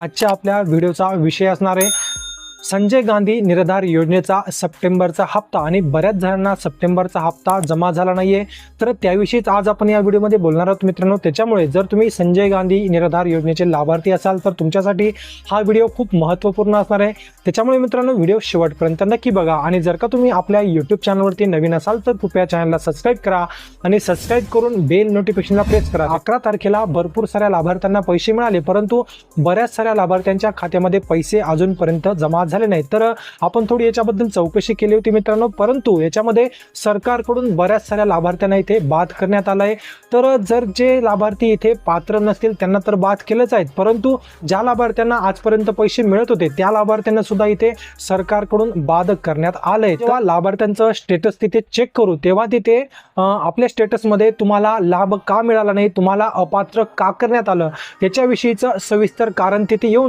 आजच्या आपल्या व्हिडिओचा विषय असणार आहे संजय गांधी निराधार योजनेचा सप्टेंबरचा हप्ता आणि बऱ्याच जणांना सप्टेंबरचा हप्ता जमा झाला नाहीये, तर त्याविषयीच आज आपण या व्हिडिओमध्ये बोलणार आहोत मित्रांनो। त्याच्यामुळे जर तुम्ही संजय गांधी निराधार योजनेचे लाभार्थी असाल तर तुमच्यासाठी हा व्हिडिओ खूप महत्त्वपूर्ण असणार आहे। त्याच्यामुळे मित्रांनो व्हिडिओ शेवटपर्यंत नक्की बघा आणि जर का तुम्ही आपल्या YouTube चॅनलवरती नवीन असाल तर कृपया चॅनलला सबस्क्राइब करा आणि सबस्क्राइब करून बेल नोटिफिकेशनला प्रेस करा। 11 तारखेला भरपूर साऱ्या लाभार्थ्यांना पैसे मिळाले, परंतु बऱ्याच साऱ्या लाभार्थ्यांच्या खात्यामध्ये पैसे अजूनपर्यंत जमा झाले नाही। तर आपण थोडी याच्याबद्दल चौकशी केली होती मित्रांनो, परंतु याच्यामध्ये सरकारकडून बऱ्याच साऱ्या लाभार्थ्यांना इथे बाद करण्यात आलाय। तर जर जे लाभार्थी इथे पात्र नसतील त्यांना तर बाद केलंच आहे, परंतु ज्या लाभार्थ्यांना आजपर्यंत पैसे मिळत होते त्या लाभार्थ्यांना सुद्धा इथे सरकारकडून बाद करण्यात आलंय। तेव्हा लाभार्थ्यांचं स्टेटस तिथे चेक करू तेव्हा तिथे आपल्या स्टेटसमध्ये तुम्हाला लाभ का मिळाला नाही, तुम्हाला अपात्र का करण्यात आलं याच्याविषयीचं सविस्तर कारण तिथे येऊन